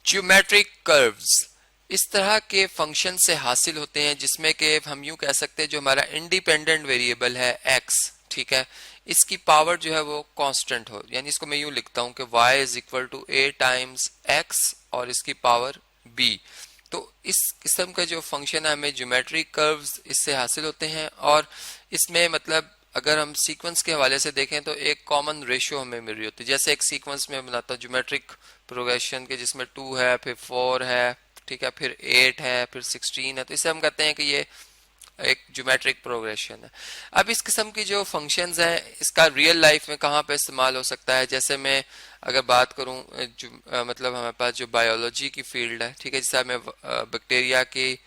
Geometric curves इस तरह के फंक्शन से हासिल होते हैं जिसमें कि हम यूं कह सकते हैं जो हमारा इंडिपेंडेंट वेरिएबल है x, ठीक है, इसकी पावर जो है वो कांस्टेंट हो। यानी इसको मैं यूं लिखता हूं कि y is equal to a times x और इसकी पावर b। तो इस किस्म का जो फंक्शन है हमें ज्योमेट्रिक कर्व्स इससे हासिल होते हैं। और इसमें मतलब अगर हम सीक्वेंस के हवाले से देखें तो एक कॉमन रेशियो हमें मिल रही होती है। जैसे एक सीक्वेंस में बनाता हूँ ज्योमेट्रिक प्रोग्रेशन के जिसमें 2 है, फिर 4 है, ठीक है, फिर 8 है, फिर 16 है, तो इसे हम कहते हैं कि ये एक ज्योमेट्रिक प्रोग्रेशन है। अब इस किस्म की जो फंक्शंस हैं इसका रियल लाइफ में कहाँ पे इस्तेमाल हो सकता है। जैसे मैं अगर बात करूं मतलब हमारे पास जो बायोलॉजी की फील्ड है, ठीक है, जैसे मैं बैक्टीरिया की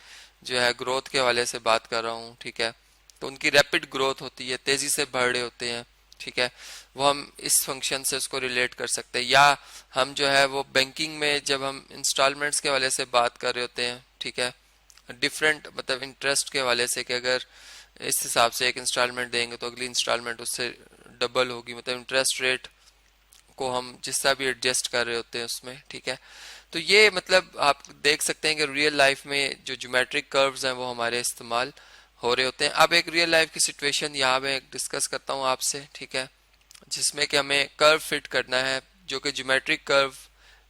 जो है ग्रोथ के हवाले से बात कर रहा हूँ, ठीक है, तो उनकी रैपिड ग्रोथ होती है, तेजी से बढ़ रहे होते हैं, ठीक है, वो हम इस फंक्शन से उसको रिलेट कर सकते हैं। या हम जो है वो बैंकिंग में जब हम इंस्टॉलमेंट्स के हवाले से बात कर रहे होते हैं, ठीक है, डिफरेंट मतलब इंटरेस्ट के हवाले से कि अगर इस हिसाब से एक इंस्टॉलमेंट देंगे तो अगली इंस्टॉलमेंट उससे डबल होगी, मतलब इंटरेस्ट रेट को हम जिस तरह भी एडजस्ट कर रहे होते हैं उसमें, ठीक है। तो ये मतलब आप देख सकते हैं कि रियल लाइफ में जो ज्योमेट्रिक कर्व्स हैं वो हमारे इस्तेमाल हो रहे होते हैं। अब एक रियल लाइफ की सिचुएशन यहाँ मैं डिस्कस करता हूँ आपसे, ठीक है, जिसमें कि हमें कर्व फिट करना है जो कि ज्योमेट्रिक कर्व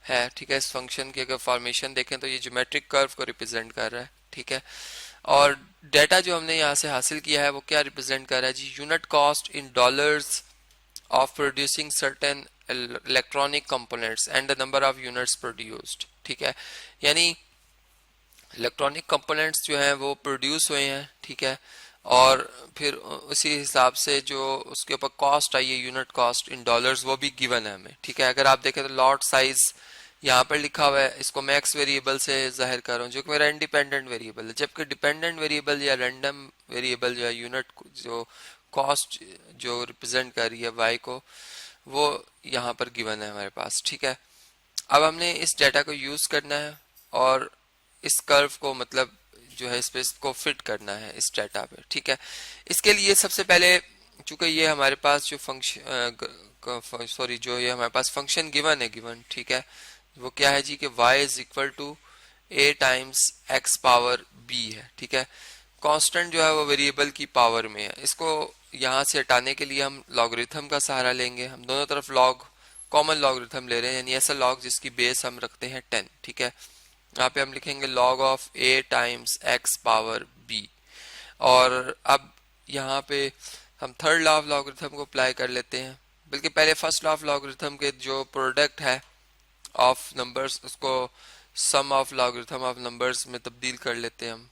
है, ठीक है। इस फंक्शन की अगर फॉर्मेशन देखें तो ये ज्योमेट्रिक कर्व को रिप्रेजेंट कर रहा है, ठीक है। और डेटा जो हमने यहाँ से हासिल किया है वो क्या रिप्रेजेंट कर रहा है जी, unit cost in dollars of producing certain electronic components and the number of units produced, ठीक है। यानी इलेक्ट्रॉनिक कंपोनेंट्स जो हैं वो प्रोड्यूस हुए हैं, ठीक है, और फिर उसी हिसाब से जो उसके ऊपर कॉस्ट आई है यूनिट कॉस्ट इन डॉलर्स वो भी गिवन है हमें, ठीक है। अगर आप देखें तो लॉट साइज यहाँ पर लिखा हुआ है, इसको मैं एक्स वेरिएबल से जाहिर कर रहा हूँ जो कि मेरा इंडिपेंडेंट वेरिएबल है, जबकि डिपेंडेंट वेरिएबल या रैंडम वेरिएबल जो है यूनिट जो कॉस्ट जो रिप्रेजेंट कर रही है वाई को वो यहाँ पर गिवन है हमारे पास, ठीक है। अब हमने इस डेटा को यूज करना है और इस कर्व को मतलब जो है इस पे इसको फिट करना है इस डेटा पे, ठीक है। इसके लिए सबसे पहले चूंकि ये हमारे पास जो फंक्शन सॉरी जो ये हमारे पास फंक्शन गिवन है गिवन, ठीक है, वो क्या है जी कि y is equal to a times x power b है, ठीक है। कांस्टेंट जो है वो वेरिएबल की पावर में है। इसको यहाँ से हटाने के लिए हम लॉगरिथम का सहारा लेंगे। हम दोनों तरफ लॉग कॉमन लॉगरिथम ले रहे हैं, यानी ऐसा लॉग जिसकी बेस हम रखते हैं 10, ठीक है। यहाँ पे हम लिखेंगे log of a times x power b। और अब यहाँ पे हम थर्ड लॉ ऑफ लॉगरिथम को अप्लाई कर लेते हैं, बल्कि पहले फर्स्ट लॉ ऑफ लॉगरिथम के जो प्रोडक्ट है ऑफ नंबर्स उसको सम ऑफ लॉगरिथम ऑफ नंबर्स में तब्दील कर लेते हैं हम,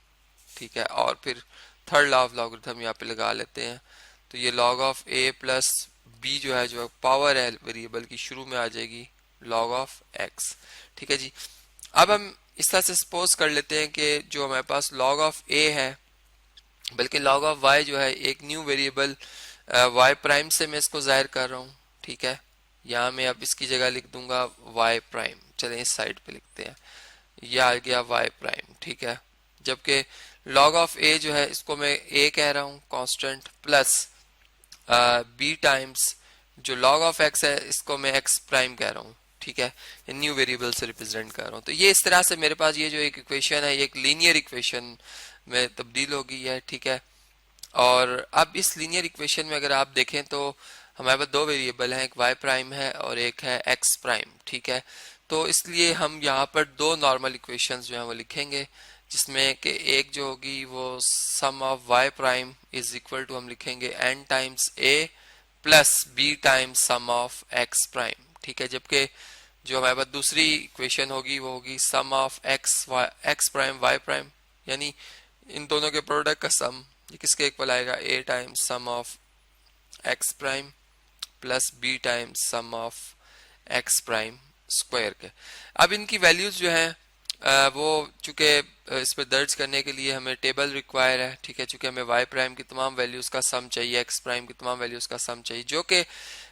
ठीक है, और फिर थर्ड लॉ ऑफ लॉगरिथम यहाँ पे लगा लेते हैं। तो ये log of a plus b जो है जो पावर है वेरिएबल की शुरू में आ जाएगी log ऑफ x, ठीक है जी। अब हम इस तरह से सपोज कर लेते हैं कि जो हमारे पास log ऑफ a है बल्कि log ऑफ y जो है एक न्यू वेरिएबल y प्राइम से मैं इसको जाहिर कर रहा हूँ, ठीक है। यहाँ मैं अब इसकी जगह लिख दूंगा y प्राइम, चलें इस साइड पे लिखते हैं, यह आ गया y प्राइम, ठीक है। जबकि log ऑफ a जो है इसको मैं a कह रहा हूँ कांस्टेंट प्लस b टाइम्स जो log ऑफ x है इसको मैं x प्राइम कह रहा हूँ, ठीक है, न्यू वेरिएबल से रिप्रेजेंट कर रहा हूँ। तो ये इस तरह से मेरे पास ये जो एक इक्वेशन है ये एक लीनियर इक्वेशन में तब्दील हो गई है, ठीक है। और अब इस लीनियर इक्वेशन में अगर आप देखें तो हमारे पास दो वेरिएबल हैं, एक y प्राइम है और एक है x प्राइम, ठीक है। तो इसलिए हम यहाँ पर दो नॉर्मल इक्वेशंस जो हैं वो लिखेंगे, जिसमें कि एक जो होगी वो sum of y prime is equal to हम लिखेंगे n times a plus b times sum of x prime, ठीक है। जबकि जो हमारे पास दूसरी इक्वेशन होगी वो होगी sum of x prime y prime, यानी इन दोनों के प्रोडक्ट का सम, ये किसके इक्वल आएगा a times sum of x prime plus b times sum of x prime square के। अब इनकी वैल्यूज जो हैं वो चूंकि इस पर दर्ज करने के लिए हमें टेबल रिक्वायर है, ठीक है, चूंकि हमें y प्राइम की तमाम वैल्यूज का सम चाहिए, x प्राइम की तमाम वैल्यूज का सम चाहिए, जो कि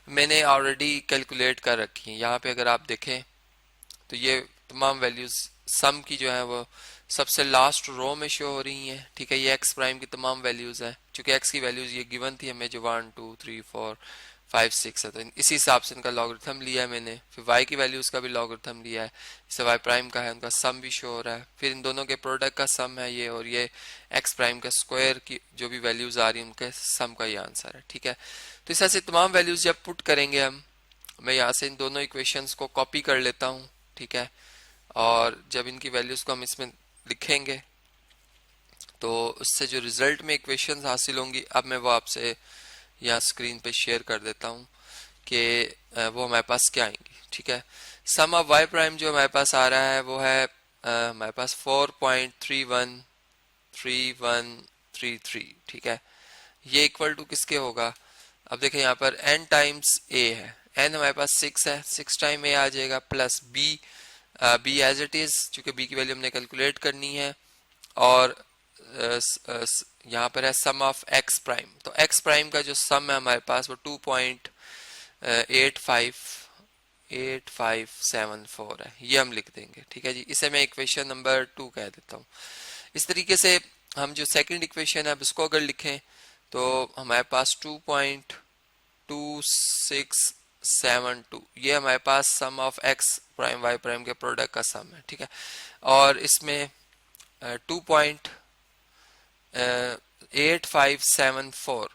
मैंने ऑलरेडी कैलकुलेट कर रखी है। यहाँ पे अगर आप देखें तो ये तमाम वैल्यूज सम की जो है वो सबसे लास्ट रो में शो हो रही हैं, ठीक है। ये x प्राइम की तमाम वैल्यूज हैं, चूंकि x की वैल्यूज ये गिवन थी हमें जो 1 2 3 4 5 6 है, तो इसी हिसाब से इनका लॉगरिथम लिया है मैंने। फिर y की वैल्यूज का भी लॉगरिथम लिया है, इससे y प्राइम का है उनका सम भी शो हो रहा है, फिर इन दोनों के प्रोडक्ट का सम है ये, और ये x प्राइम का स्क्वायर की जो भी वैल्यूज आ रही है उनके सम का ये आंसर है। ठीक है, तो इस तरह से तमाम वैल्यूज जब पुट करेंगे हम, मैं यहाँ से इन दोनों इक्वेशंस को कॉपी कर लेता हूँ। ठीक है, और जब इनकी वैल्यूज को हम इसमें लिखेंगे तो उससे जो रिजल्ट में इक्वेशंस हासिल होंगी, अब मैं वो आपसे यहाँ स्क्रीन पे शेयर कर देता हूँ कि वो हमारे पास क्या आएंगी। ठीक है, सम ऑफ y प्राइम जो हमारे पास आ रहा है वो है हमारे पास 4.313133। ठीक है, ये इक्वल टू किसके होगा, अब देखें यहाँ पर n टाइम्स a है, n हमारे पास 6 है, 6 टाइम a आ जाएगा, plus b as it is, चूंकि b की वैल्यू हमने कैलकुलेट करनी है, और यहाँ पर है सम ऑफ x प्राइम, तो x प्राइम का जो सम है हमारे पास वो 2.8574 है, ये हम लिख देंगे। ठीक है जी, इसे मैं इक्वेशन नंबर 2 कह देता हूँ। इस तरीके से हम जो सेकंड इक्वेशन है उसको अगर लिखें तो हमारे पास 2.2672, ये हमारे पास sum of x prime y prime के प्रोडक्ट का सम है। ठीक है, और इसमें 2.8574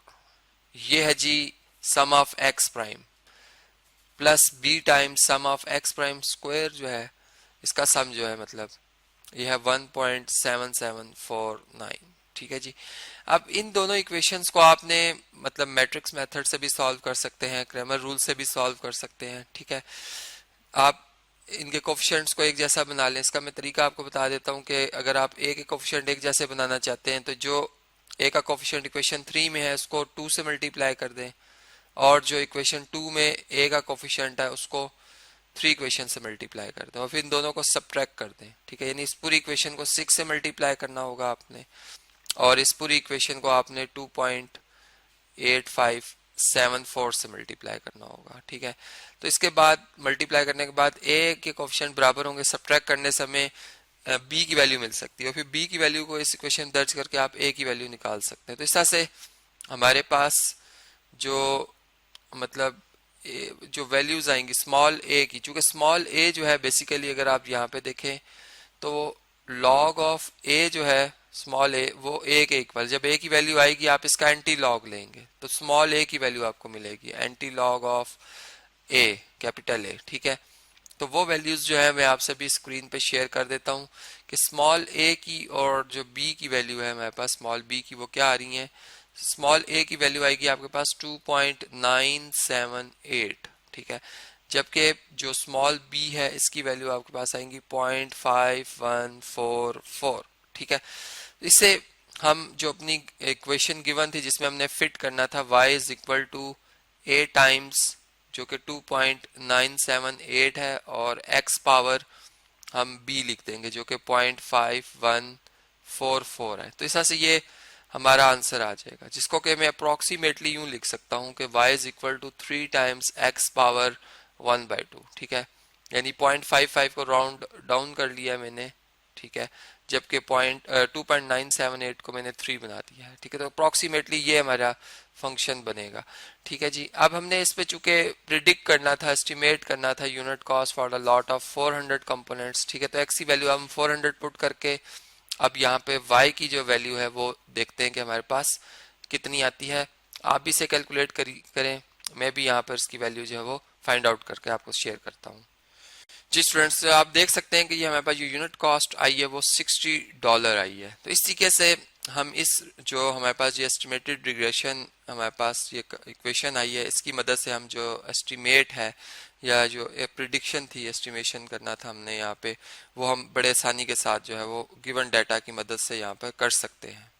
ये है जी sum of x prime, plus b times sum of x prime square जो है इसका सम जो है मतलब ये है 1.7749। ठीक है जी, अब इन दोनों इक्वेशंस को आपने मतलब मैट्रिक्स मेथड से भी सॉल्व कर सकते हैं, क्रैमर रूल से भी सॉल्व कर सकते हैं। ठीक है, आप इनके कोफिशिएंट्स को एक जैसा बना लें। इसका मैं तरीका आपको बता देता हूं कि अगर आप a के कोफिशिएंट एक जैसे बनाना चाहते हैं तो जो a का कोफिशिएंट इक्वेशन 3 में है उसको 2 से मल्टीप्लाई कर दें, और जो इक्वेशन 2 में a का कोफिशिएंट है उसको 3 इक्वेशन से मल्टीप्लाई कर दें, और फिर इन दोनों को सब्ट्रैक्ट कर दें। ठीक है, यानी इस पूरी इक्वेशन को 6 से मल्टीप्लाई करना होगा आपने, और इस पूरी इक्वेशन को आपने 2.8574 से मल्टीप्लाई करना होगा। ठीक है, तो इसके बाद मल्टीप्लाई करने के बाद a के कोफिशिएंट बराबर होंगे, सब्ट्रैक्ट करने से हमें b की वैल्यू मिल सकती है, और फिर b की वैल्यू को इस इक्वेशन में दर्ज करके आप a की वैल्यू निकाल सकते हैं। तो इस तरह से हमारे पास जो मतलब जो वैल्यूज आएंगी स्मॉल a की, चूंकि स्मॉल a जो है बेसिकली अगर आप यहाँ पे देखें तो लॉग ऑफ a जो है स्मॉल a वो a के इक्वल, जब a की वैल्यू आएगी आप इसका एंटी लॉग लेंगे तो स्मॉल a की वैल्यू आपको मिलेगी anti log of a capital A। ठीक है, तो वो वैल्यूज जो है मैं आपसे भी स्क्रीन पे शेयर कर देता हूँ कि स्मॉल a की और जो b की वैल्यू है हमारे पास स्मॉल b की वो क्या आ रही है। स्मॉल a की वैल्यू आएगी आपके पास 2.978। ठीक है, जबकि जो स्मॉल b है इसकी वैल्यू आपके पास आएंगी 0.5144। ठीक है, इससे हम जो अपनी इक्वेशन गिवन थी जिसमें हमने फिट करना था y is equal to a times जो कि 2.978 है, और x पावर हम b लिख देंगे जो कि 0.5144 है। तो इस तरह से ये हमारा आंसर आ जाएगा, जिसको कि मैं अप्रोक्सीमेटली यूं लिख सकता हूं कि y is equal to 3 times x power 1/2। ठीक है, यानी 0.55 को राउंड डाउन कर लिया मैंने। ठीक है, जबकि 2.978 को मैंने 3 बना दिया है। ठीक है, तो अप्रोक्सीमेटली ये हमारा फंक्शन बनेगा। ठीक है जी, अब हमने इस पे चूंकि प्रिडिक्ट करना था, एस्टिमेट करना था unit cost for the lot of 400 components. ठीक है, तो x की वैल्यू हम 400 पुट करके अब यहाँ पे y की जो वैल्यू है वो देखते हैं कि हमारे पास कितनी आती है। आप भी इसे कैलकुलेट करें, मैं भी यहाँ पर इसकी वैल्यू जो है वो फाइंड आउट करके आपको शेयर करता हूँ। जी स्टूडेंट्स, आप देख सकते हैं कि ये हमारे पास जो यूनिट कॉस्ट आई है वो $60 आई है। तो इस तरीके से हम इस जो हमारे पास ये एस्टिमेटेड रिग्रेशन हमारे पास ये इक्वेशन आई है इसकी मदद से हम जो एस्टिमेट है या जो प्रिडिक्शन थी, एस्टिमेशन करना था हमने यहाँ पे, वो हम बड़े आसानी के साथ जो है वो गिवन डाटा की मदद से यहाँ पर कर सकते हैं।